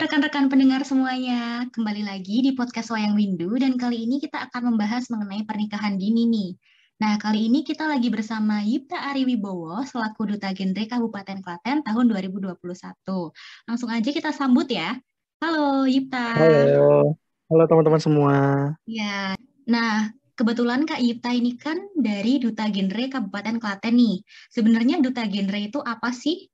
rekan-rekan pendengar semuanya, kembali lagi di podcast Wayang Windu dan kali ini kita akan membahas mengenai pernikahan dini nih. Nah, kali ini kita lagi bersama Yipta Ariwibowo selaku Duta Genre Kabupaten Klaten tahun 2021. Langsung aja kita sambut ya. Halo Yipta. Halo, halo teman-teman semua. Ya. Nah, kebetulan Kak Yipta ini kan dari Duta Genre Kabupaten Klaten nih. Sebenarnya Duta Genre itu apa sih?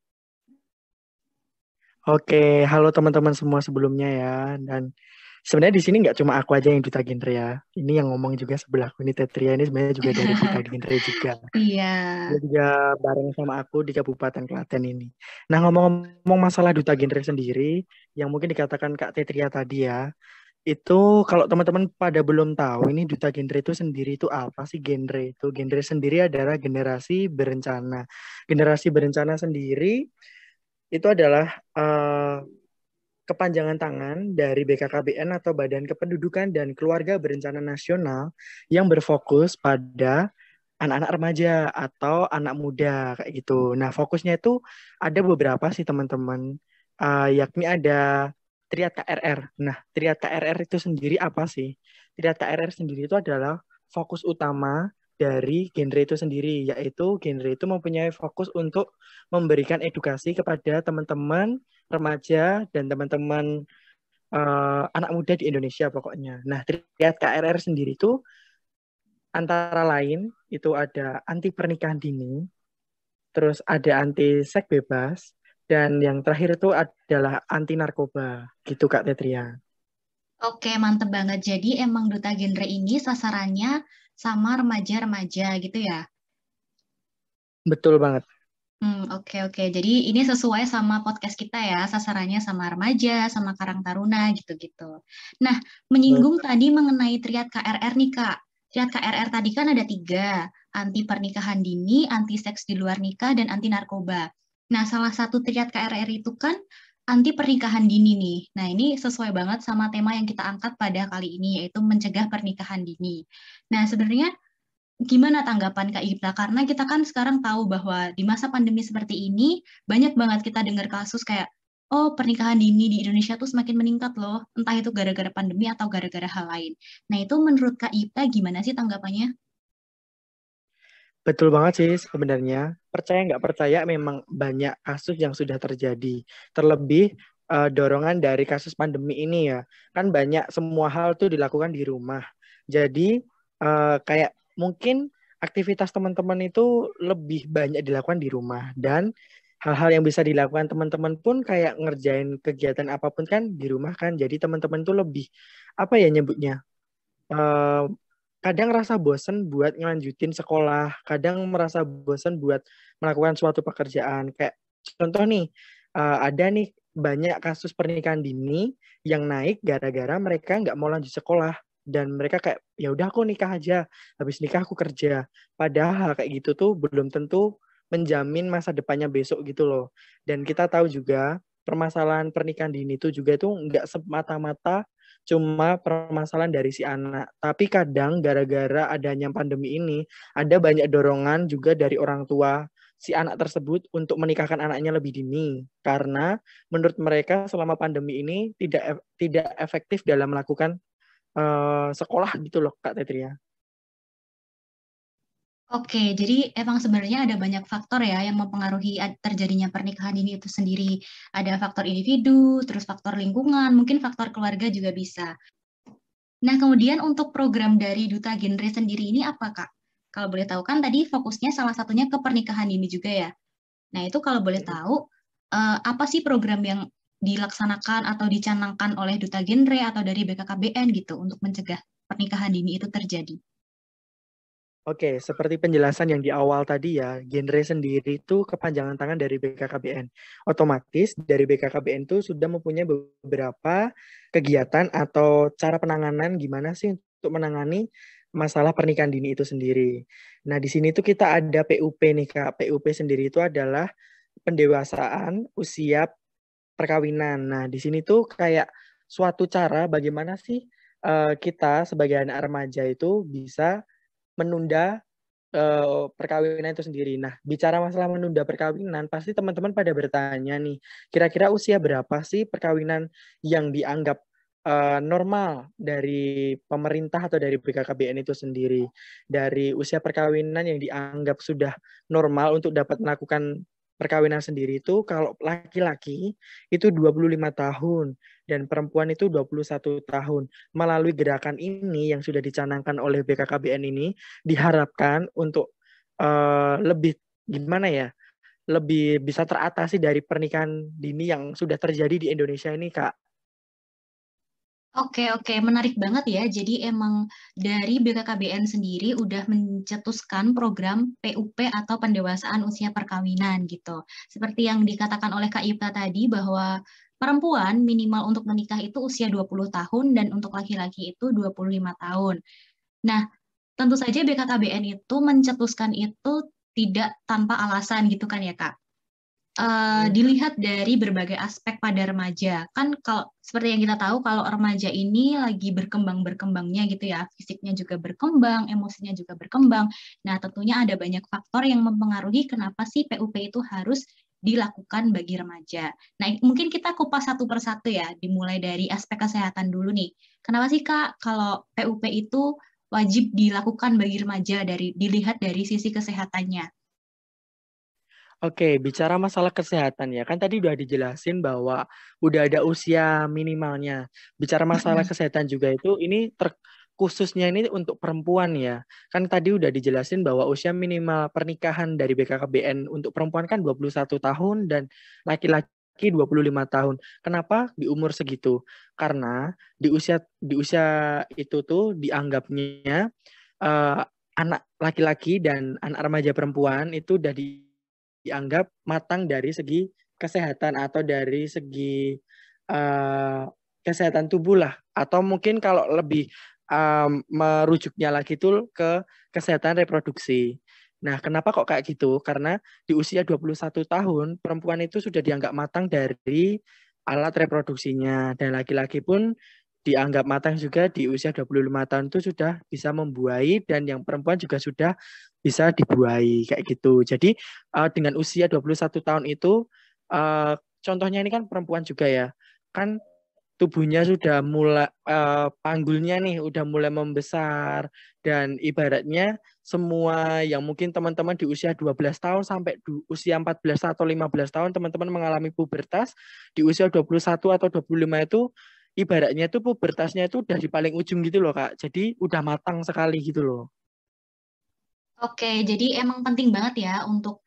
Oke, halo teman-teman semua sebelumnya ya. Dan sebenarnya di sini nggak cuma aku aja yang duta genre ya. Ini yang ngomong juga sebelahku ini Tetria ini sebenarnya juga dari duta genre juga. Iya. Dia juga bareng sama aku di Kabupaten Klaten ini. Nah ngomong-ngomong masalah duta genre sendiri, yang mungkin dikatakan Kak Tetria tadi ya, itu kalau teman-teman pada belum tahu ini duta genre itu sendiri itu apa sih genre itu? Genre sendiri adalah generasi berencana. Generasi berencana sendiri itu adalah kepanjangan tangan dari BKKBN atau Badan Kependudukan dan Keluarga Berencana Nasional yang berfokus pada anak-anak remaja atau anak muda kayak gitu. Nah, fokusnya itu ada beberapa sih teman-teman, yakni ada Triad KRR. Nah, Triad KRR itu sendiri apa sih? Triad KRR sendiri itu adalah fokus utama dari genre itu sendiri, yaitu genre itu mempunyai fokus untuk memberikan edukasi kepada teman-teman remaja dan teman-teman anak muda di Indonesia pokoknya. Nah, Triad KRR sendiri itu antara lain itu ada anti pernikahan dini, terus ada anti seks bebas, dan yang terakhir itu adalah anti narkoba. Gitu Kak Tetria. Oke, mantep banget. Jadi emang Duta Genre ini sasarannya sama remaja-remaja gitu ya? Betul banget. Oke, oke. Jadi ini sesuai sama podcast kita ya, sasarannya sama remaja, sama Karang Taruna gitu-gitu. Nah, menyinggung tadi mengenai Triad KRR nih, Kak. Triad KRR tadi kan ada tiga, anti pernikahan dini, anti seks di luar nikah, dan anti narkoba. Nah, salah satu Triad KRR itu kan anti pernikahan dini nih. Nah, ini sesuai banget sama tema yang kita angkat pada kali ini, yaitu mencegah pernikahan dini. Nah, sebenarnya gimana tanggapan Kak Ipta? Karena kita kan sekarang tahu bahwa di masa pandemi seperti ini, banyak banget kita dengar kasus kayak, oh pernikahan dini di Indonesia tuh semakin meningkat loh, entah itu gara-gara pandemi atau gara-gara hal lain. Nah itu menurut Kak Ipta gimana sih tanggapannya? Betul banget sih sebenarnya. Percaya nggak percaya memang banyak kasus yang sudah terjadi. Terlebih dorongan dari kasus pandemi ini ya. Kan banyak semua hal tuh dilakukan di rumah. Jadi kayak mungkin aktivitas teman-teman itu lebih banyak dilakukan di rumah. Dan hal-hal yang bisa dilakukan teman-teman pun kayak ngerjain kegiatan apapun kan di rumah kan. Jadi teman-teman tuh lebih apa ya nyebutnya? eh, Kadang rasa bosen buat ngelanjutin sekolah, kadang merasa bosen buat melakukan suatu pekerjaan. Kayak contoh nih, ada nih banyak kasus pernikahan dini yang naik gara-gara mereka nggak mau lanjut sekolah dan mereka kayak ya udah aku nikah aja, habis nikah aku kerja. Padahal kayak gitu tuh belum tentu menjamin masa depannya besok gitu loh. Dan kita tahu juga permasalahan pernikahan dini itu juga itu nggak semata-mata cuma permasalahan dari si anak. Tapi kadang gara-gara adanya pandemi ini, ada banyak dorongan juga dari orang tua si anak tersebut untuk menikahkan anaknya lebih dini. Karena menurut mereka selama pandemi ini tidak efektif dalam melakukan sekolah gitu loh Kak Tetria. Oke, jadi emang sebenarnya ada banyak faktor ya yang mempengaruhi terjadinya pernikahan dini itu sendiri. Ada faktor individu, terus faktor lingkungan, mungkin faktor keluarga juga bisa. Nah, kemudian untuk program dari Duta Genre sendiri ini apa, Kak? Kalau boleh tahu kan tadi fokusnya salah satunya ke pernikahan dini juga ya. Nah, itu kalau boleh tahu, apa sih program yang dilaksanakan atau dicanangkan oleh Duta Genre atau dari BKKBN gitu untuk mencegah pernikahan dini itu terjadi? Oke, seperti penjelasan yang di awal tadi ya, genre sendiri itu kepanjangan tangan dari BKKBN. Otomatis dari BKKBN itu sudah mempunyai beberapa kegiatan atau cara penanganan gimana sih untuk menangani masalah pernikahan dini itu sendiri. Nah, di sini tuh kita ada PUP nih Kak. PUP sendiri itu adalah pendewasaan usia perkawinan. Nah, di sini tuh kayak suatu cara bagaimana sih kita sebagai anak remaja itu bisa menunda perkawinan itu sendiri. Nah, bicara masalah menunda perkawinan, pasti teman-teman pada bertanya nih, kira-kira usia berapa sih perkawinan yang dianggap normal dari pemerintah atau dari BKKBN itu sendiri? Dari usia perkawinan yang dianggap sudah normal untuk dapat melakukan perkawinan sendiri itu, kalau laki-laki itu 25 tahun dan perempuan itu 21 tahun. Melalui gerakan ini yang sudah dicanangkan oleh BKKBN ini, diharapkan untuk lebih gimana ya, lebih bisa teratasi dari pernikahan dini yang sudah terjadi di Indonesia ini, Kak. Oke, oke, menarik banget ya. Jadi emang dari BKKBN sendiri udah mencetuskan program PUP atau pendewasaan usia perkawinan gitu. Seperti yang dikatakan oleh Kak Ipta tadi bahwa perempuan minimal untuk menikah itu usia 20 tahun dan untuk laki-laki itu 25 tahun. Nah, tentu saja BKKBN itu mencetuskan itu tidak tanpa alasan gitu kan ya Kak. Dilihat dari berbagai aspek pada remaja. Kan kalau seperti yang kita tahu kalau remaja ini lagi berkembang-berkembangnya gitu ya, fisiknya juga berkembang, emosinya juga berkembang. Nah, tentunya ada banyak faktor yang mempengaruhi kenapa sih PUP itu harus dilakukan bagi remaja. Nah, mungkin kita kupas satu persatu ya, dimulai dari aspek kesehatan dulu nih. Kenapa sih Kak kalau PUP itu wajib dilakukan bagi remaja dilihat dari sisi kesehatannya? Oke, bicara masalah kesehatan ya, kan tadi udah dijelasin bahwa udah ada usia minimalnya. Bicara masalah kesehatan juga itu, ini khususnya ini untuk perempuan ya. Kan tadi udah dijelasin bahwa usia minimal pernikahan dari BKKBN untuk perempuan kan 21 tahun dan laki-laki 25 tahun. Kenapa di umur segitu? Karena di usia itu tuh dianggapnya eh, anak laki-laki dan anak remaja perempuan itu udah dianggap matang dari segi kesehatan atau dari segi uh, kesehatan tubuh lah. Atau mungkin kalau lebih merujuknya lagi tuh ke kesehatan reproduksi. Nah, kenapa kok kayak gitu? Karena di usia 21 tahun, perempuan itu sudah dianggap matang dari alat reproduksinya. Dan laki-laki pun dianggap matang juga di usia 25 tahun itu sudah bisa membuahi dan yang perempuan juga sudah bisa dibuahi kayak gitu. Jadi dengan usia 21 tahun itu contohnya ini kan perempuan juga ya. Kan tubuhnya sudah mulai panggulnya nih udah mulai membesar dan ibaratnya semua yang mungkin teman-teman di usia 12 tahun sampai usia 14 atau 15 tahun teman-teman mengalami pubertas di usia 21 atau 25 itu ibaratnya itu pubertasnya itu udah di paling ujung gitu loh Kak. Jadi udah matang sekali gitu loh. Oke, jadi emang penting banget ya untuk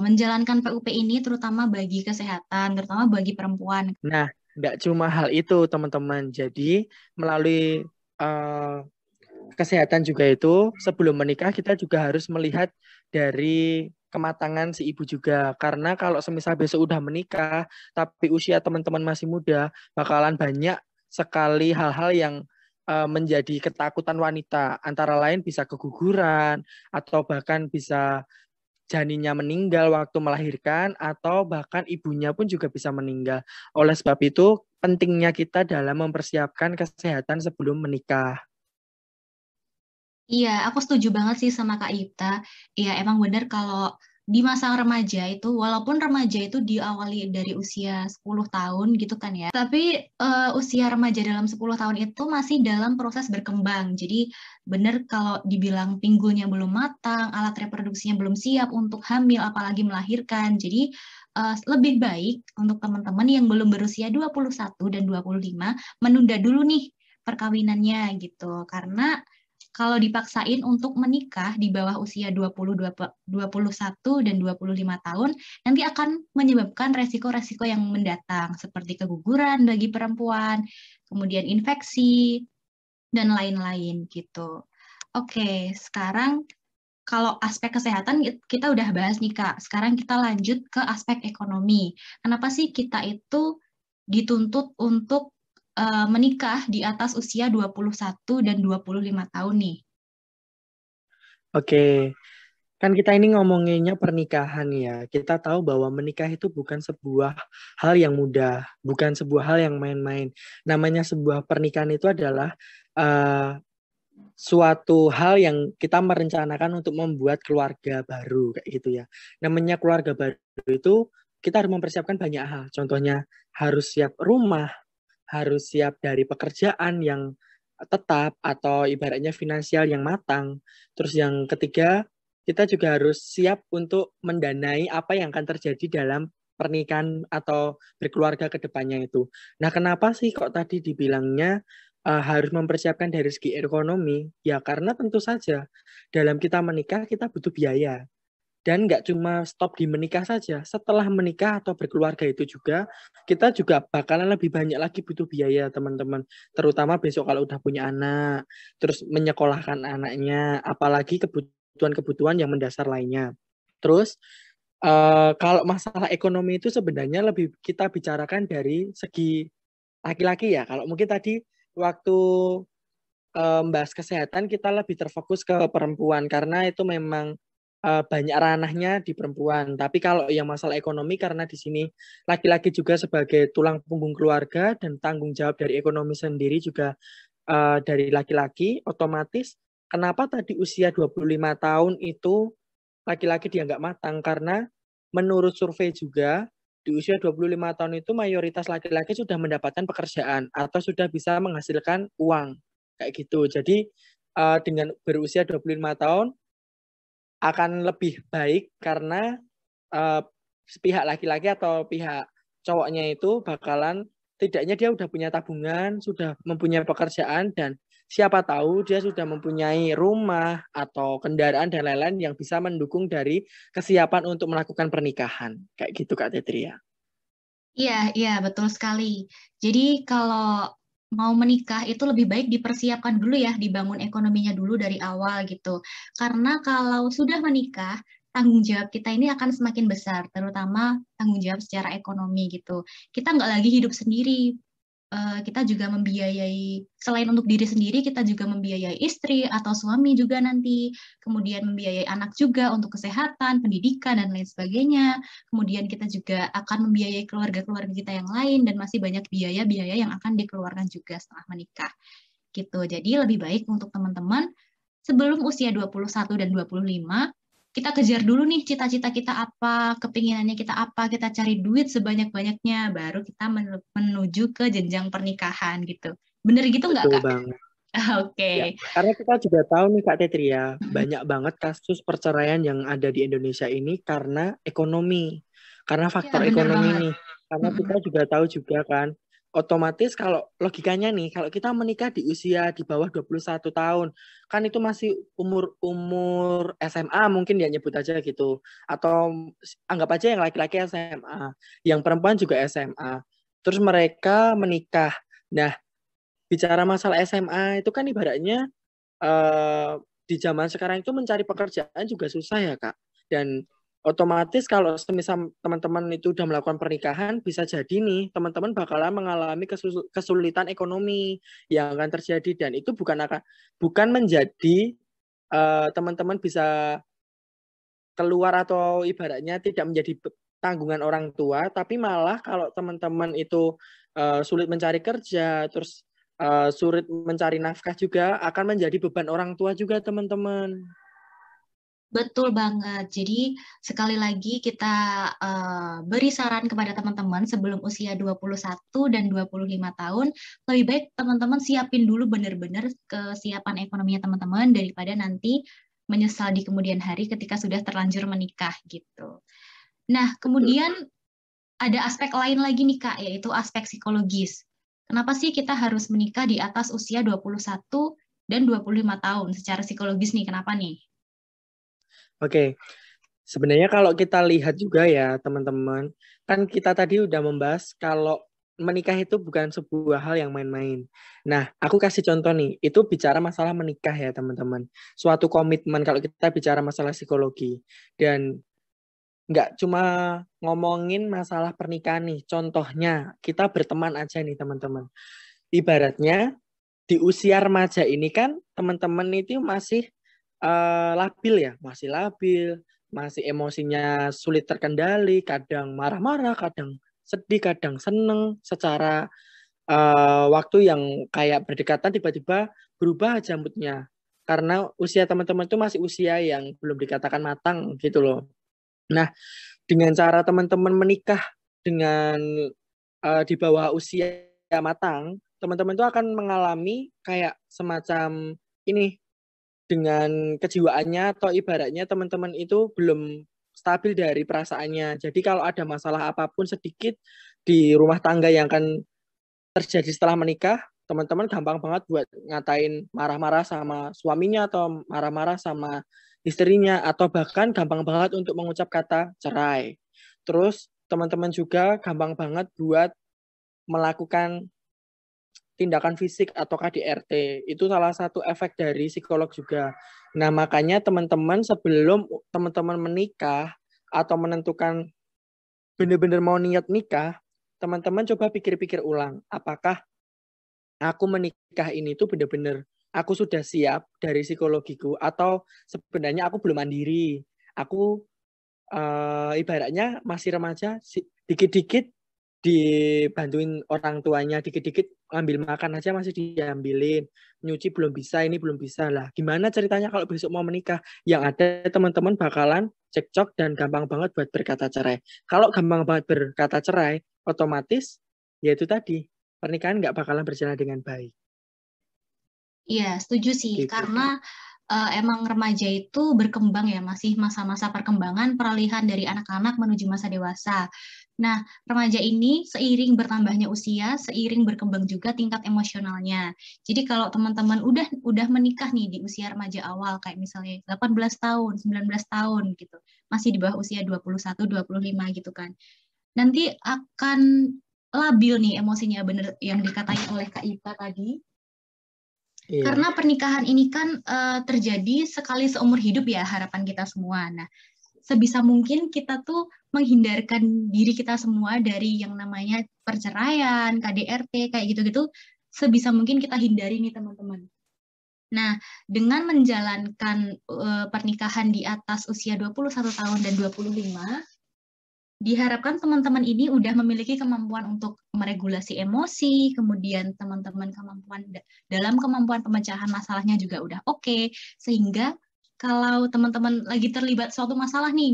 menjalankan PUP ini terutama bagi kesehatan, terutama bagi perempuan. Nah, nggak cuma hal itu teman-teman. Jadi melalui uh, kesehatan juga itu sebelum menikah kita juga harus melihat dari kematangan si ibu juga. Karena kalau semisal besok udah menikah, tapi usia teman-teman masih muda, bakalan banyak sekali hal-hal yang menjadi ketakutan wanita. Antara lain bisa keguguran, atau bahkan bisa janinnya meninggal waktu melahirkan, atau bahkan ibunya pun juga bisa meninggal. Oleh sebab itu, pentingnya kita dalam mempersiapkan kesehatan sebelum menikah. Iya, aku setuju banget sih sama Kak Ipta. Iya, emang benar kalau di masa remaja itu, walaupun remaja itu diawali dari usia 10 tahun gitu kan ya, tapi usia remaja dalam 10 tahun itu masih dalam proses berkembang. Jadi benar kalau dibilang pinggulnya belum matang, alat reproduksinya belum siap untuk hamil, apalagi melahirkan. Jadi lebih baik untuk teman-teman yang belum berusia 21 dan 25 menunda dulu nih perkawinannya gitu. Karena kalau dipaksain untuk menikah di bawah usia 21 dan 25 tahun, nanti akan menyebabkan resiko-resiko yang mendatang, seperti keguguran bagi perempuan, kemudian infeksi, dan lain-lain gitu. Oke, sekarang kalau aspek kesehatan kita udah bahas nih Kak. Sekarang kita lanjut ke aspek ekonomi. Kenapa sih kita itu dituntut untuk menikah di atas usia 21 dan 25 tahun nih? Oke, kan kita ini ngomonginnya pernikahan ya. Kita tahu bahwa menikah itu bukan sebuah hal yang mudah, bukan sebuah hal yang main-main. Namanya sebuah pernikahan itu adalah uh, suatu hal yang kita merencanakan untuk membuat keluarga baru kayak gitu ya. Namanya keluarga baru itu kita harus mempersiapkan banyak hal. Contohnya harus siap rumah, harus siap dari pekerjaan yang tetap atau ibaratnya finansial yang matang. Terus yang ketiga, kita juga harus siap untuk mendanai apa yang akan terjadi dalam pernikahan atau berkeluarga ke depannya itu. Nah, kenapa sih kok tadi dibilangnya harus mempersiapkan dari segi ekonomi? Ya, karena tentu saja dalam kita menikah kita butuh biaya. Dan nggak cuma stop di menikah saja, setelah menikah atau berkeluarga itu juga, kita juga bakalan lebih banyak lagi butuh biaya, teman-teman. Terutama besok kalau udah punya anak, terus menyekolahkan anaknya, apalagi kebutuhan-kebutuhan yang mendasar lainnya. Terus, kalau masalah ekonomi itu sebenarnya lebih kita bicarakan dari segi laki-laki ya. Kalau mungkin tadi waktu membahas kesehatan kita lebih terfokus ke perempuan karena itu memang banyak ranahnya di perempuan. Tapi kalau yang masalah ekonomi karena di sini laki-laki juga sebagai tulang punggung keluarga dan tanggung jawab dari ekonomi sendiri juga dari laki-laki, otomatis kenapa tadi usia 25 tahun itu laki-laki dia nggak matang karena menurut survei juga di usia 25 tahun itu mayoritas laki-laki sudah mendapatkan pekerjaan atau sudah bisa menghasilkan uang kayak gitu. Jadi dengan berusia 25 tahun akan lebih baik karena uh, pihak laki-laki atau pihak cowoknya itu bakalan tidaknya dia udah punya tabungan, sudah mempunyai pekerjaan dan siapa tahu dia sudah mempunyai rumah atau kendaraan dan lain-lain yang bisa mendukung dari kesiapan untuk melakukan pernikahan. Kayak gitu Kak Tetria. Iya, iya, betul sekali. Jadi kalau mau menikah itu lebih baik dipersiapkan dulu ya, dibangun ekonominya dulu dari awal gitu. Karena kalau sudah menikah, tanggung jawab kita ini akan semakin besar, terutama tanggung jawab secara ekonomi gitu. Kita nggak lagi hidup sendiri, kita juga membiayai, selain untuk diri sendiri, kita juga membiayai istri atau suami juga nanti, kemudian membiayai anak juga untuk kesehatan, pendidikan, dan lain sebagainya. Kemudian kita juga akan membiayai keluarga-keluarga kita yang lain, dan masih banyak biaya-biaya yang akan dikeluarkan juga setelah menikah. Gitu. Jadi lebih baik untuk teman-teman, sebelum usia 21 dan 25, kita kejar dulu nih cita-cita kita apa, kepinginannya kita apa, kita cari duit sebanyak-banyaknya, baru kita menuju ke jenjang pernikahan gitu. Bener gitu nggak, Betul Kak? banget. Ya, Oke. karena kita juga tahu nih Kak Tetria, banyak banget kasus perceraian yang ada di Indonesia ini karena ekonomi. Karena Iya, faktor bener ekonomi banget. nih. Karena kita Mm-mm. juga tahu juga kan, otomatis kalau logikanya nih, kalau kita menikah di usia di bawah 21 tahun, kan itu masih umur SMA mungkin dia nyebut aja gitu. Atau anggap aja yang laki-laki SMA, yang perempuan juga SMA. Terus mereka menikah. Nah, bicara masalah SMA itu kan ibaratnya eh, di zaman sekarang itu mencari pekerjaan juga susah ya Kak. Dan otomatis kalau semisal teman-teman itu udah melakukan pernikahan, bisa jadi nih teman-teman bakalan mengalami kesulitan ekonomi yang akan terjadi dan itu bukan menjadi teman-teman bisa keluar atau ibaratnya tidak menjadi tanggungan orang tua, tapi malah kalau teman-teman itu sulit mencari kerja, terus sulit mencari nafkah juga akan menjadi beban orang tua juga teman-teman. Betul banget. Jadi sekali lagi kita beri saran kepada teman-teman sebelum usia 21 dan 25 tahun, lebih baik teman-teman siapin dulu benar-benar kesiapan ekonominya teman-teman daripada nanti menyesal di kemudian hari ketika sudah terlanjur menikah gitu. Nah, Betul. kemudian ada aspek lain lagi nih Kak, yaitu aspek psikologis. Kenapa sih kita harus menikah di atas usia 21 dan 25 tahun secara psikologis nih? Kenapa nih? Oke, sebenarnya kalau kita lihat juga ya teman-teman, kan kita tadi udah membahas kalau menikah itu bukan sebuah hal yang main-main. Nah, aku kasih contoh nih, itu bicara masalah menikah ya teman-teman. Suatu komitmen kalau kita bicara masalah psikologi. Dan nggak cuma ngomongin masalah pernikahan nih. Contohnya, kita berteman aja nih teman-teman. Ibaratnya di usia remaja ini kan teman-teman itu masih labil ya, masih labil, masih emosinya sulit terkendali, kadang marah-marah, kadang sedih, kadang seneng secara waktu yang kayak berdekatan tiba-tiba berubah aja moodnya. Karena usia teman-teman itu masih usia yang belum dikatakan matang gitu loh. Nah, dengan cara teman-teman menikah dengan di bawah usia matang, teman-teman itu akan mengalami kayak semacam ini, dengan kejiwaannya atau ibaratnya teman-teman itu belum stabil dari perasaannya. Jadi kalau ada masalah apapun sedikit di rumah tangga yang akan terjadi setelah menikah, teman-teman gampang banget buat ngatain marah-marah sama suaminya atau marah-marah sama istrinya, atau bahkan gampang banget untuk mengucap kata cerai. Terus teman-teman juga gampang banget buat melakukan tindakan fisik atau KDRT. Itu salah satu efek dari psikolog juga. Nah, makanya teman-teman sebelum teman-teman menikah atau menentukan benar-benar mau niat nikah, teman-teman coba pikir-pikir ulang, apakah aku menikah ini tuh benar-benar aku sudah siap dari psikologiku, atau sebenarnya aku belum mandiri. Aku ibaratnya masih remaja, dikit-dikit dibantuin orang tuanya, dikit-dikit ngambil makan aja masih diambilin, nyuci belum bisa, ini belum bisa lah. Gimana ceritanya kalau besok mau menikah? Yang ada teman-teman bakalan cekcok dan gampang banget buat berkata cerai. Kalau gampang banget berkata cerai, otomatis ya itu tadi, pernikahan nggak bakalan berjalan dengan baik. Iya, setuju sih. Gitu. Karena emang remaja itu berkembang ya, masih masa-masa perkembangan peralihan dari anak-anak menuju masa dewasa. Nah, remaja ini seiring bertambahnya usia, seiring berkembang juga tingkat emosionalnya. Jadi kalau teman-teman udah menikah nih di usia remaja awal, kayak misalnya 18 tahun, 19 tahun gitu, masih di bawah usia 21, 25 gitu kan. Nanti akan labil nih emosinya, bener yang dikatain oleh Kak Ipa tadi. Iya. Karena pernikahan ini kan terjadi sekali seumur hidup ya, harapan kita semua. Nah, sebisa mungkin kita tuh menghindarkan diri kita semua dari yang namanya perceraian, KDRT, kayak gitu-gitu. Sebisa mungkin kita hindari nih teman-teman. Nah, dengan menjalankan pernikahan di atas usia 21 tahun dan 25, diharapkan teman-teman ini udah memiliki kemampuan untuk meregulasi emosi, kemudian teman-teman dalam kemampuan pemecahan masalahnya juga udah oke, sehingga kalau teman-teman lagi terlibat suatu masalah nih,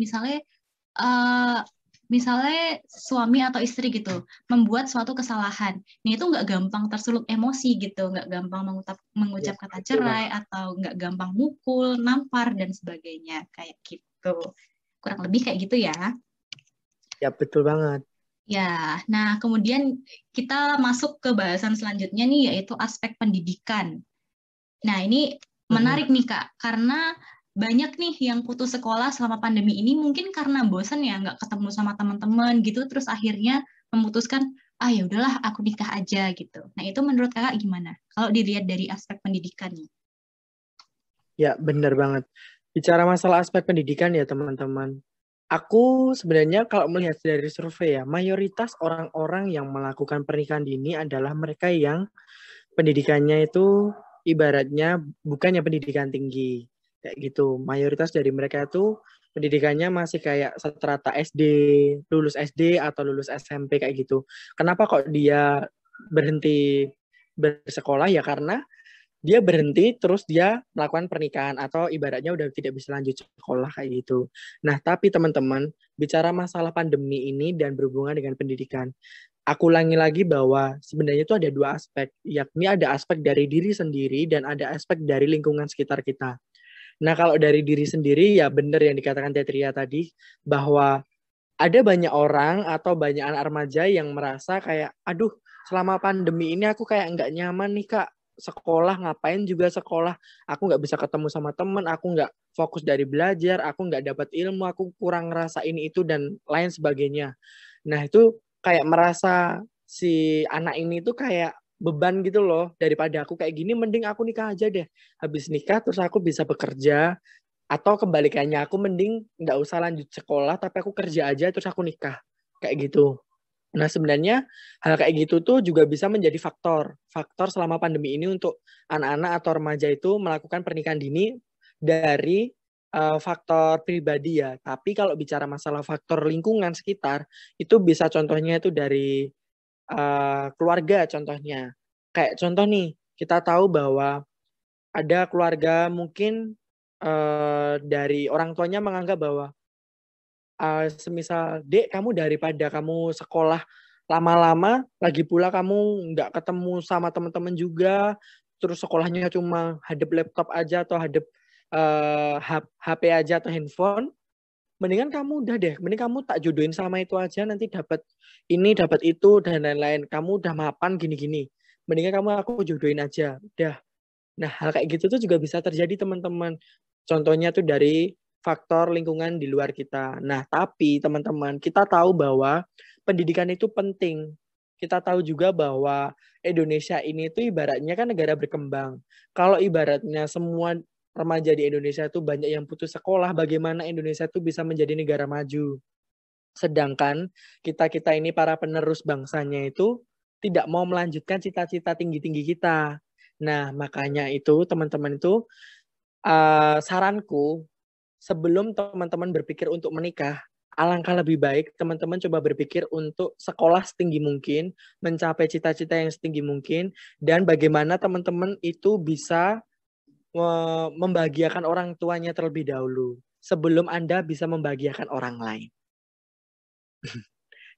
misalnya suami atau istri gitu membuat suatu kesalahan, ini itu nggak gampang tersulut emosi gitu, nggak gampang mengucap Ya, kata betul, cerai atau nggak gampang mukul, nampar dan sebagainya kayak gitu. Kurang lebih kayak gitu ya. ya betul banget. Ya, nah kemudian kita masuk ke bahasan selanjutnya nih, yaitu aspek pendidikan. Nah, ini menarik nih Kak, karena banyak nih yang putus sekolah selama pandemi ini mungkin karena bosan ya, nggak ketemu sama teman-teman gitu, terus akhirnya memutuskan, ah ya udahlah aku nikah aja gitu. Nah, itu menurut Kakak gimana? Kalau dilihat dari aspek pendidikan nih. Ya, benar banget. Bicara masalah aspek pendidikan ya teman-teman. Aku sebenarnya kalau melihat dari survei ya, mayoritas orang-orang yang melakukan pernikahan dini adalah mereka yang pendidikannya itu ibaratnya bukannya pendidikan tinggi. Kayak gitu. Mayoritas dari mereka itu pendidikannya masih kayak seterata SD, lulus SD atau lulus SMP kayak gitu. Kenapa kok dia berhenti bersekolah? Ya karena dia berhenti terus dia melakukan pernikahan atau ibaratnya udah tidak bisa lanjut sekolah kayak gitu. Nah, tapi teman-teman, bicara masalah pandemi ini dan berhubungan dengan pendidikan, aku ulangi lagi bahwa sebenarnya itu ada dua aspek, yakni ada aspek dari diri sendiri dan ada aspek dari lingkungan sekitar kita. Nah, kalau dari diri sendiri ya benar yang dikatakan Tetria tadi, bahwa ada banyak orang atau banyak anak remaja yang merasa kayak, aduh, selama pandemi ini aku kayak nggak nyaman nih Kak, sekolah ngapain juga sekolah, aku nggak bisa ketemu sama temen, aku nggak fokus dari belajar, aku nggak dapat ilmu, aku kurang ngerasa ini itu dan lain sebagainya. Nah itu kayak merasa si anak ini tuh kayak beban gitu loh, daripada aku kayak gini mending aku nikah aja deh, habis nikah terus aku bisa bekerja, atau kebalikannya, aku mending nggak usah lanjut sekolah, tapi aku kerja aja terus aku nikah. Kayak gitu. Nah, sebenarnya hal kayak gitu tuh juga bisa menjadi faktor selama pandemi ini untuk anak-anak atau remaja itu melakukan pernikahan dini dari faktor pribadi ya. Tapi kalau bicara masalah faktor lingkungan sekitar, itu bisa contohnya itu dari keluarga contohnya. Kayak contoh nih, kita tahu bahwa ada keluarga mungkin dari orang tuanya menganggap bahwa semisal, Dek, kamu daripada kamu sekolah lama-lama, lagi pula kamu nggak ketemu sama teman-teman juga, terus sekolahnya cuma hadap laptop aja atau hadap HP aja atau handphone, mendingan kamu udah deh, mending kamu tak jodohin sama itu aja, nanti dapat ini, dapat itu, dan lain-lain. Kamu udah mapan gini-gini. Mendingan kamu aku jodohin aja. Udah. Nah, hal kayak gitu tuh juga bisa terjadi, teman-teman. Contohnya tuh dari faktor lingkungan di luar kita. Nah, tapi teman-teman, kita tahu bahwa pendidikan itu penting. Kita tahu juga bahwa Indonesia ini tuh ibaratnya kan negara berkembang. Kalau ibaratnya semua remaja di Indonesia itu banyak yang putus sekolah, bagaimana Indonesia itu bisa menjadi negara maju. Sedangkan kita-kita ini para penerus bangsanya itu tidak mau melanjutkan cita-cita tinggi-tinggi kita. Nah, makanya itu teman-teman itu saranku, sebelum teman-teman berpikir untuk menikah, alangkah lebih baik teman-teman coba berpikir untuk sekolah setinggi mungkin, mencapai cita-cita yang setinggi mungkin, dan bagaimana teman-teman itu bisa membahagiakan orang tuanya terlebih dahulu, sebelum Anda bisa membahagiakan orang lain.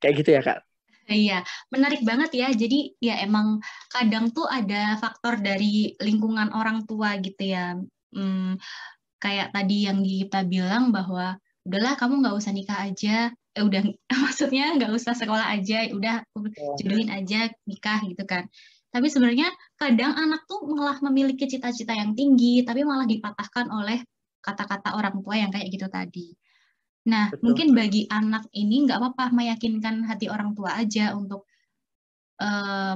Kayak gitu ya, Kak? Iya, menarik banget ya. Jadi ya emang kadang tuh ada faktor dari lingkungan orang tua gitu ya. Kayak tadi yang kita bilang bahwa udahlah kamu nggak usah nikah aja. Udah maksudnya nggak usah sekolah aja. Udah jodohin aja nikah gitu kan. Tapi sebenarnya kadang anak tuh malah memiliki cita-cita yang tinggi, tapi malah dipatahkan oleh kata-kata orang tua yang kayak gitu tadi. Nah, Betul. mungkin bagi anak ini nggak apa-apa meyakinkan hati orang tua aja untuk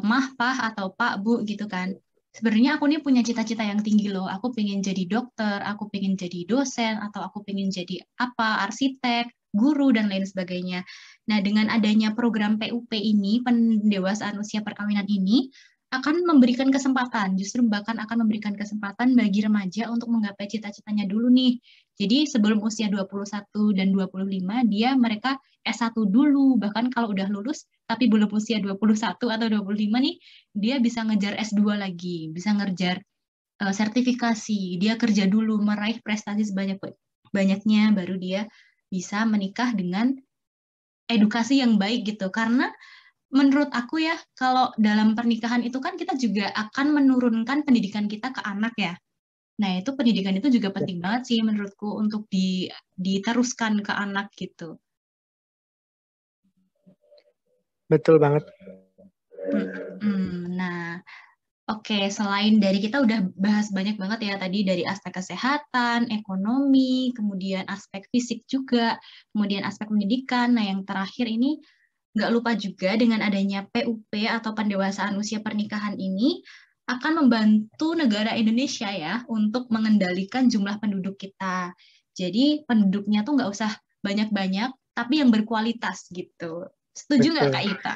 mah, pah, atau pak, bu gitu kan. Sebenarnya aku nih punya cita-cita yang tinggi loh. Aku pengen jadi dokter, aku pengen jadi dosen, atau aku pengen jadi apa, arsitek, guru, dan lain sebagainya. Nah, dengan adanya program PUP ini, pendewasaan usia perkawinan ini, akan memberikan kesempatan, justru bahkan akan memberikan kesempatan bagi remaja untuk menggapai cita-citanya dulu nih. Jadi sebelum usia 21 dan 25, mereka S1 dulu, bahkan kalau udah lulus, tapi belum usia 21 atau 25 nih, dia bisa ngejar S2 lagi, bisa ngejar sertifikasi, dia kerja dulu, meraih prestasi sebanyak-banyaknya, baru dia bisa menikah dengan edukasi yang baik gitu. Karena menurut aku ya, kalau dalam pernikahan itu kan kita juga akan menurunkan pendidikan kita ke anak ya. Nah, itu pendidikan itu juga penting banget sih menurutku untuk diteruskan ke anak gitu. Betul banget. Nah, oke, selain dari kita udah bahas banyak banget ya tadi dari aspek kesehatan, ekonomi, kemudian aspek fisik juga, kemudian aspek pendidikan. Nah, yang terakhir ini nggak lupa juga dengan adanya PUP atau pendewasaan usia pernikahan ini akan membantu negara Indonesia ya untuk mengendalikan jumlah penduduk kita. Jadi penduduknya tuh nggak usah banyak-banyak, tapi yang berkualitas gitu. Setuju nggak Kak Betul. Ita?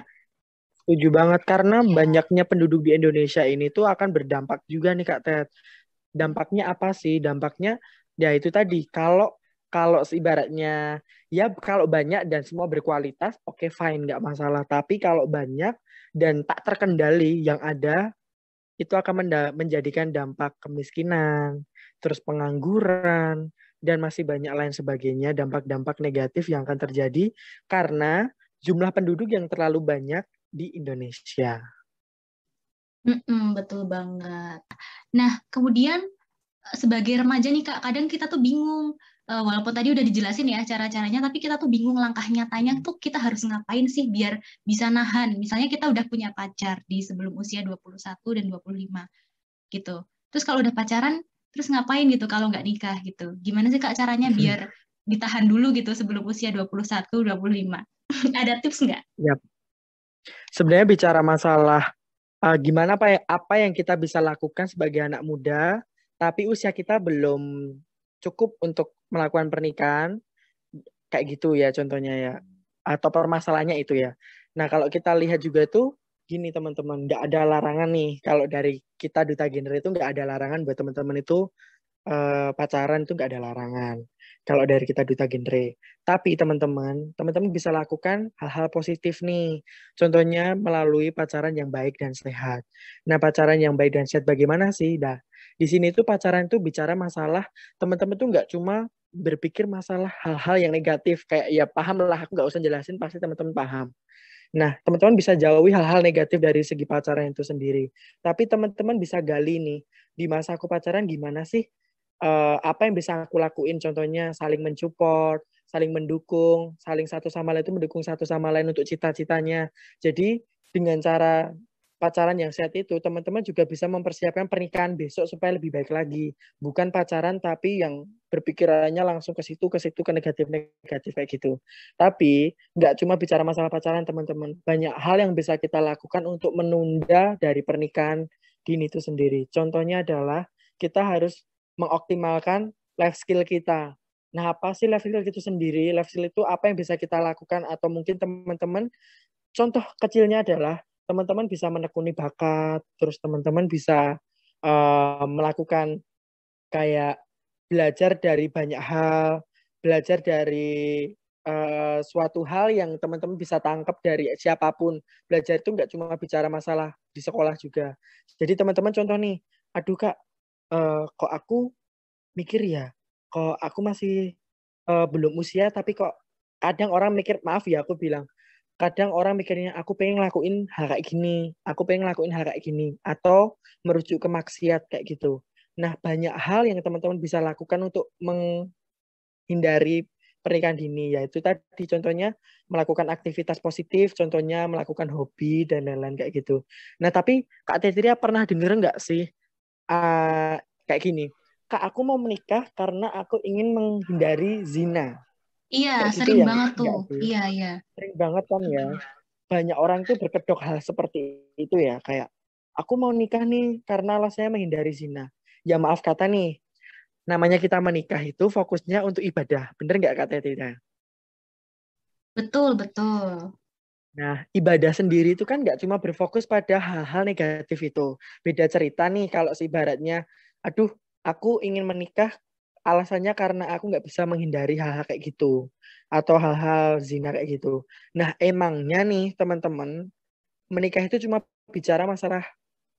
Setuju banget, karena Iya. banyaknya penduduk di Indonesia ini tuh akan berdampak juga nih, Kak Ted. Dampaknya apa sih? Dampaknya ya itu tadi, kalau kalau ibaratnya ya kalau banyak dan semua berkualitas, oke, fine, nggak masalah. Tapi kalau banyak dan tak terkendali, yang ada itu akan menjadikan dampak kemiskinan, terus pengangguran, dan masih banyak lain sebagainya, dampak-dampak negatif yang akan terjadi karena jumlah penduduk yang terlalu banyak di Indonesia. Betul banget. Nah, kemudian sebagai remaja nih Kak, kadang kita tuh bingung. Walaupun tadi udah dijelasin ya cara-caranya, tapi kita tuh bingung langkah nyatanya tuh kita harus ngapain sih biar bisa nahan. Misalnya kita udah punya pacar di sebelum usia 21 dan 25 gitu. Terus kalau udah pacaran, terus ngapain gitu kalau nggak nikah gitu. Gimana sih Kak caranya biar ditahan dulu gitu sebelum usia 21, 25? Ada tips nggak? Ya, sebenarnya bicara masalah gimana apa yang kita bisa lakukan sebagai anak muda, tapi usia kita belum cukup untuk melakukan pernikahan, kayak gitu ya contohnya ya, atau permasalahannya itu ya. Nah, kalau kita lihat juga tuh gini teman-teman, nggak ada larangan nih, kalau dari kita Duta Genre itu nggak ada larangan buat teman-teman itu pacaran, itu nggak ada larangan kalau dari kita Duta Genre. Tapi teman-teman bisa lakukan hal-hal positif nih. Contohnya melalui pacaran yang baik dan sehat. Nah, pacaran yang baik dan sehat bagaimana sih? Dah, Di sini tuh pacaran tuh bicara masalah, teman-teman tuh nggak cuma berpikir masalah hal-hal yang negatif, kayak ya paham lah, aku nggak usah jelasin, pasti teman-teman paham. Nah, teman-teman bisa jauhi hal-hal negatif dari segi pacaran itu sendiri. Tapi teman-teman bisa gali nih, di masa aku pacaran gimana sih? Apa yang bisa aku lakuin? Contohnya saling mensupport, saling mendukung, saling satu sama lain itu mendukung satu sama lain untuk cita-citanya. Jadi dengan cara pacaran yang sehat itu, teman-teman juga bisa mempersiapkan pernikahan besok supaya lebih baik lagi. Bukan pacaran tapi yang berpikirannya langsung ke situ, ke negatif-negatif kayak gitu. Tapi nggak cuma bicara masalah pacaran teman-teman. Banyak hal yang bisa kita lakukan untuk menunda dari pernikahan dini itu sendiri. Contohnya adalah kita harus mengoptimalkan life skill kita. Nah, apa sih life skill itu sendiri? Life skill itu apa yang bisa kita lakukan atau mungkin teman-teman contoh kecilnya adalah teman-teman bisa menekuni bakat, terus teman-teman bisa melakukan kayak belajar dari banyak hal, belajar dari suatu hal yang teman-teman bisa tangkap dari siapapun. Belajar itu nggak cuma bicara masalah di sekolah juga. Jadi teman-teman contoh nih, aduh kak, kok aku mikir ya, kok aku masih belum usia, tapi kok kadang orang mikir, maaf ya aku bilang, kadang orang mikirnya aku pengen ngelakuin hal kayak gini, aku pengen ngelakuin hal kayak gini, atau merujuk ke maksiat kayak gitu. Nah, banyak hal yang teman-teman bisa lakukan untuk menghindari pernikahan dini, yaitu tadi contohnya melakukan aktivitas positif, contohnya melakukan hobi dan lain-lain kayak gitu. Nah, tapi Kak Tetria pernah denger nggak sih kayak gini, Kak aku mau menikah karena aku ingin menghindari zina. Iya, Kayak gitu sering ya banget tuh. enggak sih? Iya, iya. Sering banget kan ya. Banyak orang tuh berkedok hal seperti itu ya. Kayak, aku mau nikah nih karena alasannya menghindari zina. Ya maaf kata nih, namanya kita menikah itu fokusnya untuk ibadah. Bener nggak Kak Teta? Betul, betul. Nah, ibadah sendiri itu kan nggak cuma berfokus pada hal-hal negatif itu. Beda cerita nih kalau ibaratnya, aduh, aku ingin menikah alasannya karena aku nggak bisa menghindari hal-hal kayak gitu. Atau hal-hal zina kayak gitu. Nah, emangnya nih teman-teman, menikah itu cuma bicara masalah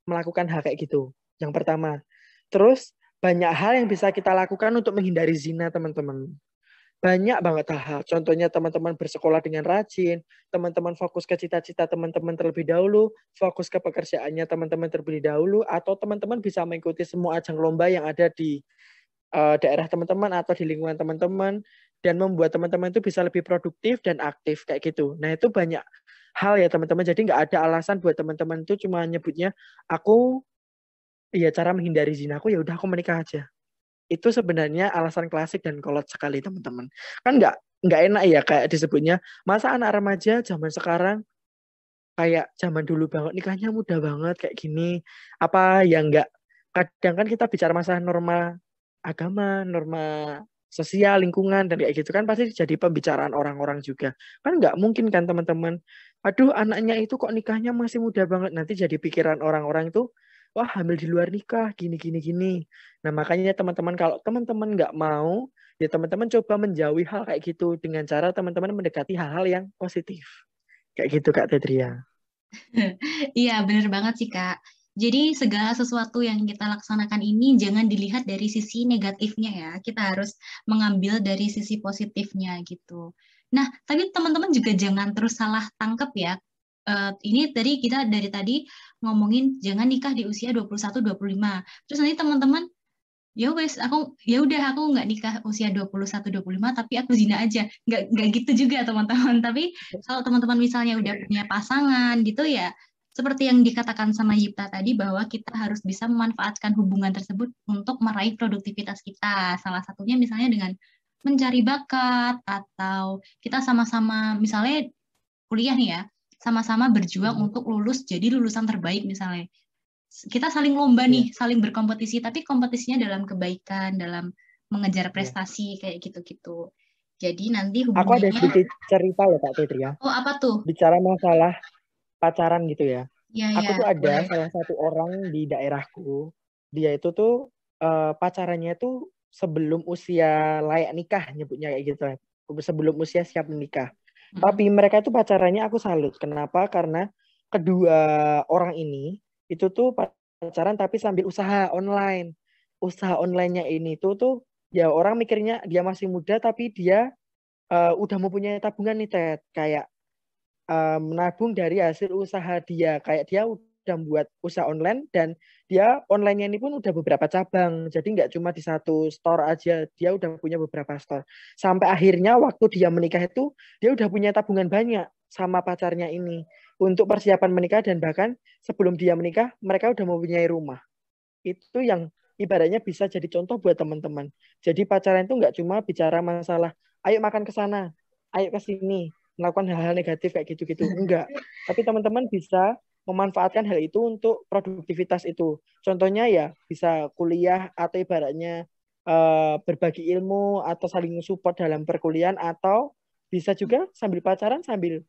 melakukan hal kayak gitu. Yang pertama. Terus, banyak hal yang bisa kita lakukan untuk menghindari zina, teman-teman. Banyak banget hal-hal. Contohnya teman-teman bersekolah dengan rajin, teman-teman fokus ke cita-cita teman-teman terlebih dahulu, fokus ke pekerjaannya teman-teman terlebih dahulu, atau teman-teman bisa mengikuti semua ajang lomba yang ada di daerah teman-teman atau di lingkungan teman-teman, dan membuat teman-teman itu bisa lebih produktif dan aktif kayak gitu. Nah itu banyak hal ya teman-teman. Jadi nggak ada alasan buat teman-teman itu cuma nyebutnya aku ya cara menghindari zina aku ya udah aku menikah aja. Itu sebenarnya alasan klasik dan kolot sekali teman-teman. Kan nggak enak ya kayak disebutnya masa anak remaja zaman sekarang kayak zaman dulu banget nikahnya mudah banget kayak gini. Apa yang nggak, kadang kan kita bicara masalah norma agama, norma sosial, lingkungan dan kayak gitu kan pasti jadi pembicaraan orang-orang juga. Kan nggak mungkin kan teman-teman. Aduh anaknya itu kok nikahnya masih muda banget, nanti jadi pikiran orang-orang itu wah hamil di luar nikah gini gini gini. Nah makanya teman-teman kalau teman-teman nggak mau ya teman-teman coba menjauhi hal kayak gitu dengan cara teman-teman mendekati hal-hal yang positif. Kayak gitu Kak Tetria. Iya, bener banget sih, Kak. Jadi segala sesuatu yang kita laksanakan ini jangan dilihat dari sisi negatifnya ya. Kita harus mengambil dari sisi positifnya gitu. Nah, tapi teman-teman juga jangan terus salah tangkap ya. Ini tadi kita dari tadi ngomongin jangan nikah di usia 21-25. Terus nanti teman-teman ya wes aku nggak nikah usia 21-25 tapi aku zina aja, nggak gitu juga teman-teman. Tapi kalau teman-teman misalnya udah punya pasangan gitu ya seperti yang dikatakan sama Yipta tadi bahwa kita harus bisa memanfaatkan hubungan tersebut untuk meraih produktivitas kita, salah satunya misalnya dengan mencari bakat atau kita sama-sama misalnya kuliah nih ya sama-sama berjuang untuk lulus jadi lulusan terbaik misalnya kita saling lomba Iya, nih, saling berkompetisi, tapi kompetisinya dalam kebaikan, dalam mengejar iya. prestasi kayak gitu-gitu. Jadi nanti Aku ada hubungannya, sedikit cerita loh Kak Tetria. oh apa tuh? Bicara masalah pacaran gitu ya. Ya Aku ya, tuh ada boleh. salah satu orang di daerahku. Dia itu tuh pacarannya tuh sebelum usia layak nikah nyebutnya kayak gitu ya. Sebelum usia siap menikah. Tapi Mm-mm. mereka itu pacarannya aku salut. Kenapa? Karena kedua orang ini itu tuh pacaran tapi sambil usaha online. usaha online-nya ini tuh ya orang mikirnya dia masih muda tapi dia udah mempunyai tabungan nih Ted, kayak menabung dari hasil usaha dia, kayak dia udah buat usaha online dan dia online-nya ini pun udah beberapa cabang, jadi nggak cuma di satu store aja, dia udah punya beberapa store sampai akhirnya waktu dia menikah itu dia udah punya tabungan banyak sama pacarnya ini untuk persiapan menikah, dan bahkan sebelum dia menikah mereka udah mempunyai rumah. Itu yang ibaratnya bisa jadi contoh buat teman-teman. Jadi pacaran itu nggak cuma bicara masalah, ayo makan ke sana, ayo ke sini, melakukan hal-hal negatif kayak gitu-gitu. Enggak. Tapi teman-teman bisa memanfaatkan hal itu untuk produktivitas itu. Contohnya ya bisa kuliah atau ibaratnya berbagi ilmu atau saling support dalam perkuliahan, atau bisa juga sambil pacaran sambil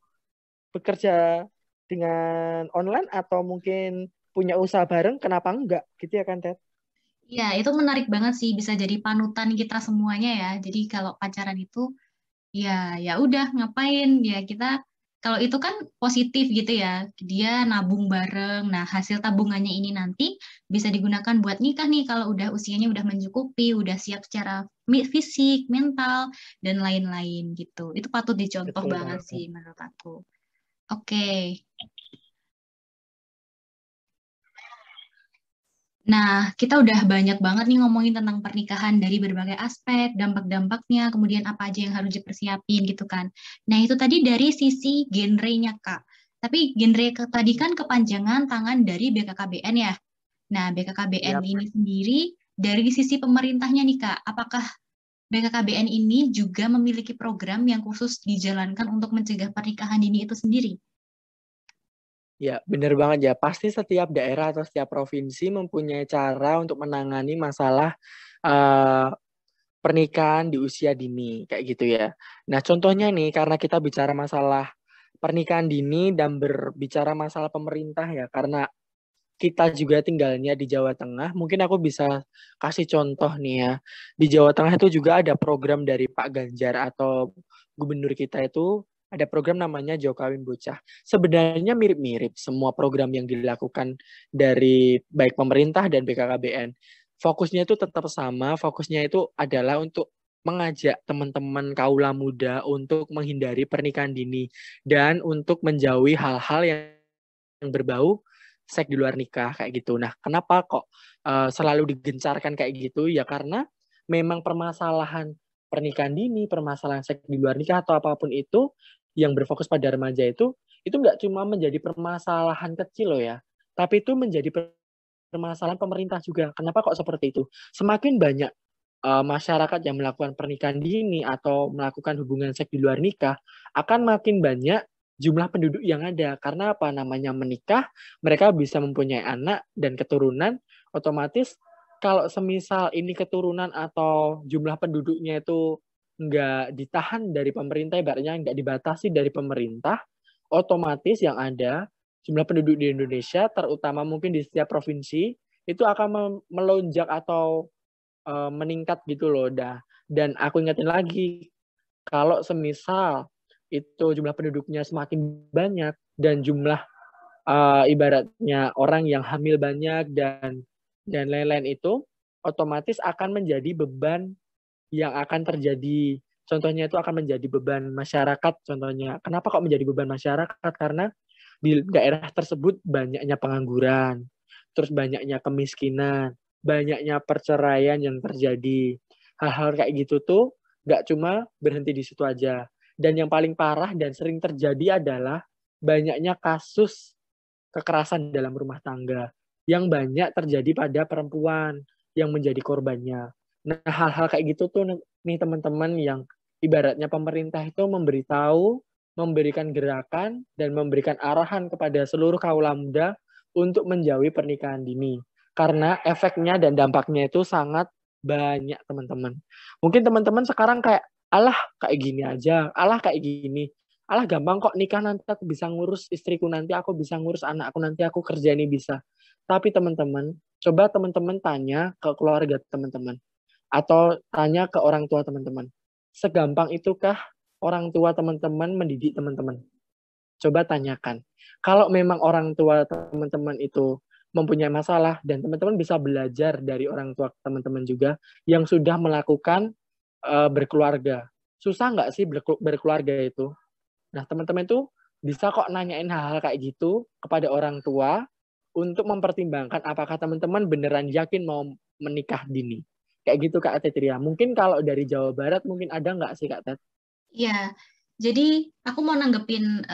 bekerja dengan online, atau mungkin punya usaha bareng, kenapa enggak gitu ya kan Ted? Ya, itu menarik banget sih, bisa jadi panutan kita semuanya ya. Jadi kalau pacaran itu ya ya udah ngapain ya kita, kalau itu kan positif gitu ya, dia nabung bareng, nah hasil tabungannya ini nanti bisa digunakan buat nikah nih kalau udah usianya udah mencukupi, udah siap secara fisik, mental, dan lain-lain gitu. Itu patut dicontoh Betul banget sih banget. menurut aku. Oke. Nah, kita udah banyak banget nih ngomongin tentang pernikahan dari berbagai aspek, dampak-dampaknya, kemudian apa aja yang harus dipersiapin gitu kan. Nah, itu tadi dari sisi genrenya, Kak. Tapi tadi kan kepanjangan tangan dari BKKBN ya. Nah, BKKBN Yap. ini sendiri dari sisi pemerintahnya nih, Kak. Apakah BKKBN ini juga memiliki program yang khusus dijalankan untuk mencegah pernikahan dini itu sendiri? Ya, benar banget ya. Pasti setiap daerah atau setiap provinsi mempunyai cara untuk menangani masalah eh, pernikahan di usia dini, kayak gitu ya. Nah, contohnya nih, karena kita bicara masalah pernikahan dini dan berbicara masalah pemerintah ya, karena kita juga tinggalnya di Jawa Tengah, mungkin aku bisa kasih contoh nih ya. Di Jawa Tengah itu juga ada program dari Pak Ganjar atau gubernur kita itu, ada program namanya Jokawin Bocah. Sebenarnya mirip-mirip semua program yang dilakukan dari baik pemerintah dan BKKBN. Fokusnya itu tetap sama, fokusnya itu adalah untuk mengajak teman-teman kaula muda untuk menghindari pernikahan dini dan untuk menjauhi hal-hal yang berbau seks di luar nikah kayak gitu. Nah, kenapa kok selalu digencarkan kayak gitu? Ya karena memang permasalahan pernikahan dini, permasalahan seks di luar nikah atau apapun itu yang berfokus pada remaja itu nggak cuma menjadi permasalahan kecil loh ya, tapi itu menjadi permasalahan pemerintah juga. Kenapa kok seperti itu? Semakin banyak masyarakat yang melakukan pernikahan dini atau melakukan hubungan seks di luar nikah, akan makin banyak jumlah penduduk yang ada. Karena apa? Namanya menikah, mereka bisa mempunyai anak dan keturunan, otomatis kalau semisal ini keturunan atau jumlah penduduknya itu nggak ditahan dari pemerintah, ibaratnya nggak dibatasi dari pemerintah, otomatis yang ada jumlah penduduk di Indonesia, terutama mungkin di setiap provinsi, itu akan melonjak atau meningkat gitu loh. Dan aku ingetin lagi, kalau semisal itu jumlah penduduknya semakin banyak dan jumlah ibaratnya orang yang hamil banyak dan lain-lain itu otomatis akan menjadi beban yang akan terjadi. Contohnya itu akan menjadi beban masyarakat. Contohnya, kenapa kok menjadi beban masyarakat? Karena di daerah tersebut banyaknya pengangguran, terus banyaknya kemiskinan, banyaknya perceraian yang terjadi. Hal-hal kayak gitu tuh nggak cuma berhenti di situ aja. Dan yang paling parah dan sering terjadi adalah banyaknya kasus kekerasan dalam rumah tangga yang banyak terjadi pada perempuan yang menjadi korbannya. Nah, hal-hal kayak gitu tuh nih teman-teman yang ibaratnya pemerintah itu memberitahu, memberikan gerakan, dan memberikan arahan kepada seluruh kaula muda untuk menjauhi pernikahan dini. Karena efeknya dan dampaknya itu sangat banyak teman-teman. Mungkin teman-teman sekarang kayak, alah kayak gini aja, alah kayak gini. Alah gampang kok nikah, nanti aku bisa ngurus istriku, nanti aku bisa ngurus anakku, nanti aku kerja ini bisa. Tapi teman-teman, coba teman-teman tanya ke keluarga teman-teman atau tanya ke orang tua teman-teman. Segampang itukah orang tua teman-teman mendidik teman-teman? Coba tanyakan. Kalau memang orang tua teman-teman itu mempunyai masalah, dan teman-teman bisa belajar dari orang tua teman-teman juga yang sudah melakukan berkeluarga. Susah nggak sih berkeluarga itu? Nah, teman-teman itu bisa kok nanyain hal-hal kayak gitu kepada orang tua untuk mempertimbangkan apakah teman-teman beneran yakin mau menikah dini. Kayak gitu Kak Tetria. Mungkin kalau dari Jawa Barat mungkin ada nggak sih Kak Tet? Ya, jadi aku mau nanggepin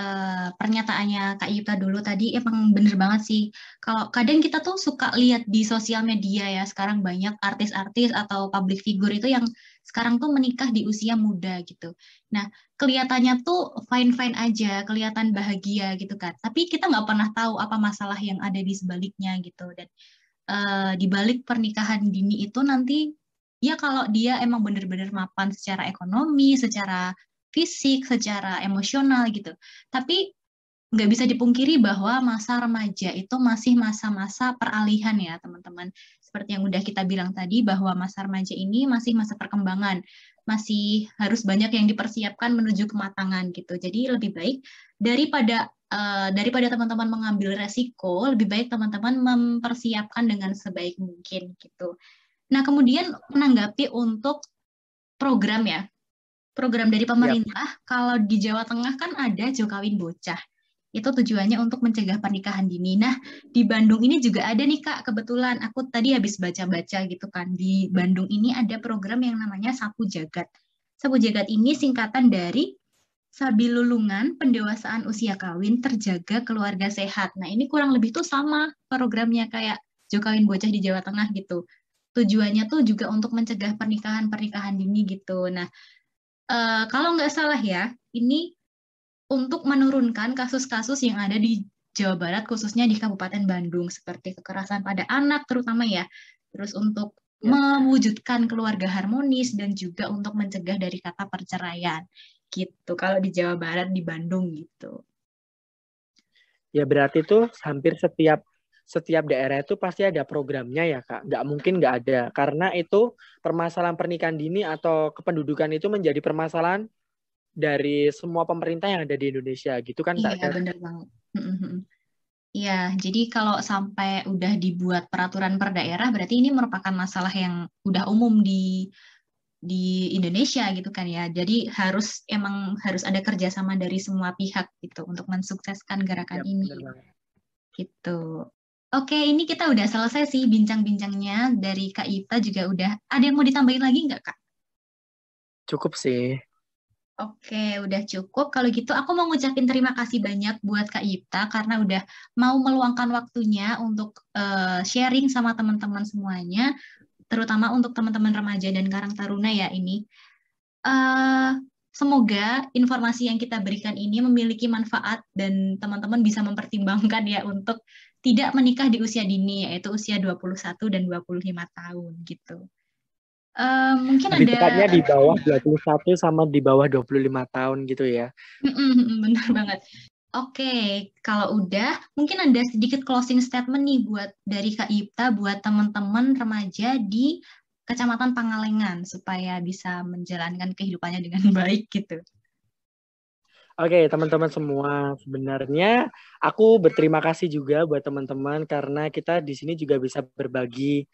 pernyataannya Kak Yuta dulu tadi, emang bener banget sih. Kalau kadang kita tuh suka lihat di sosial media ya, sekarang banyak artis-artis atau public figure itu yang sekarang tuh menikah di usia muda gitu. Nah, kelihatannya tuh fine-fine aja, kelihatan bahagia gitu kan. Tapi kita nggak pernah tahu apa masalah yang ada di sebaliknya gitu. Dan di balik pernikahan dini itu nanti, ya kalau dia emang bener-bener mapan secara ekonomi, secara fisik, secara emosional gitu. Tapi nggak bisa dipungkiri bahwa masa remaja itu masih masa-masa peralihan ya teman-teman. Seperti yang udah kita bilang tadi bahwa masa remaja ini masih masa perkembangan, masih harus banyak yang dipersiapkan menuju kematangan gitu. Jadi lebih baik daripada teman-teman mengambil resiko, lebih baik teman-teman mempersiapkan dengan sebaik mungkin gitu. Nah kemudian menanggapi untuk program ya, program dari Yap. pemerintah, kalau di Jawa Tengah kan ada Jokawin Bocah. Itu tujuannya untuk mencegah pernikahan dini. Nah, di Bandung ini juga ada nih Kak, kebetulan aku tadi habis baca-baca gitu kan. Di Bandung ini ada program yang namanya Sapu Jagat. Sapu Jagat ini singkatan dari Sabilulungan Pendewasaan Usia Kawin Terjaga Keluarga Sehat. Nah, ini kurang lebih tuh sama programnya kayak Jokawin Bocah di Jawa Tengah gitu. Tujuannya tuh juga untuk mencegah pernikahan-pernikahan dini gitu. Nah, kalau nggak salah ya, ini untuk menurunkan kasus-kasus yang ada di Jawa Barat, khususnya di Kabupaten Bandung, seperti kekerasan pada anak terutama ya. Terus untuk Ya. mewujudkan keluarga harmonis dan juga untuk mencegah dari kata perceraian. Gitu, kalau di Jawa Barat, di Bandung gitu. Ya berarti tuh hampir setiap daerah itu pasti ada programnya ya Kak. Nggak mungkin nggak ada. Karena itu permasalahan pernikahan dini atau kependudukan itu menjadi permasalahan dari semua pemerintah yang ada di Indonesia. Gitu kan Kak Iya, Tet? bener banget. Iya, jadi kalau sampai udah dibuat peraturan per daerah, berarti ini merupakan masalah yang udah umum di Indonesia gitu kan ya. Jadi emang harus ada kerjasama dari semua pihak gitu untuk mensukseskan gerakan Ya ini benar banget. gitu. Oke, ini kita udah selesai sih bincang-bincangnya dari Kak Ita juga udah. Ada yang mau ditambahin lagi nggak Kak? Cukup sih. Oke, udah cukup. Kalau gitu aku mau ngucapin terima kasih banyak buat Kak Ipta karena udah mau meluangkan waktunya untuk sharing sama teman-teman semuanya, terutama untuk teman-teman remaja dan Karang Taruna ya ini. Eh, Semoga informasi yang kita berikan ini memiliki manfaat dan teman-teman bisa mempertimbangkan ya untuk tidak menikah di usia dini, yaitu usia 21 dan 25 tahun gitu. Mungkin Lebih ada. tepatnya di bawah 21 sama di bawah 25 tahun gitu ya. Benar banget. Oke, kalau udah, mungkin ada sedikit closing statement nih buat dari Kak Ipta buat teman-teman remaja di Kecamatan Pangalengan supaya bisa menjalankan kehidupannya dengan baik gitu. Oke, teman-teman semua, sebenarnya aku berterima kasih juga buat teman-teman karena kita di sini juga bisa berbagi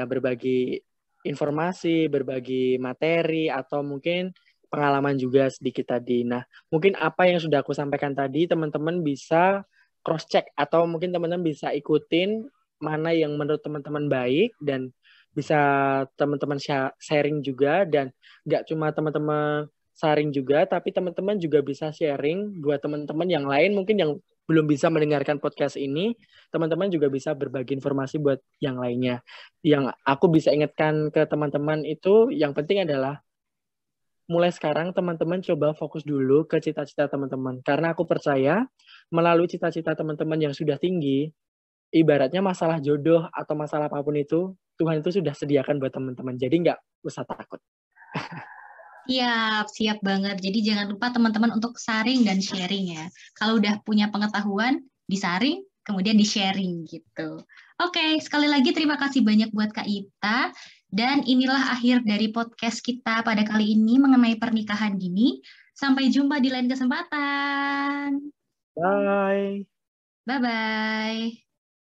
berbagi informasi, berbagi materi atau mungkin pengalaman juga sedikit tadi. Nah, mungkin apa yang sudah aku sampaikan tadi teman-teman bisa cross check atau mungkin teman-teman bisa ikutin mana yang menurut teman-teman baik dan bisa teman-teman sharing juga dan nggak cuma teman-teman sharing juga, tapi teman-teman juga bisa sharing buat teman-teman yang lain mungkin yang belum bisa mendengarkan podcast ini, teman-teman juga bisa berbagi informasi buat yang lainnya. Yang aku bisa ingatkan ke teman-teman itu, yang penting adalah mulai sekarang teman-teman coba fokus dulu ke cita-cita teman-teman. Karena aku percaya melalui cita-cita teman-teman yang sudah tinggi, ibaratnya masalah jodoh atau masalah apapun itu, Tuhan itu sudah sediakan buat teman-teman. Jadi nggak usah takut. Siap, siap banget. Jadi jangan lupa teman-teman untuk saring dan sharing ya. Kalau udah punya pengetahuan, disaring, kemudian di-sharing gitu. Oke, sekali lagi terima kasih banyak buat Kak Ita. Dan inilah akhir dari podcast kita pada kali ini mengenai pernikahan dini. Sampai jumpa di lain kesempatan. Bye. Bye-bye.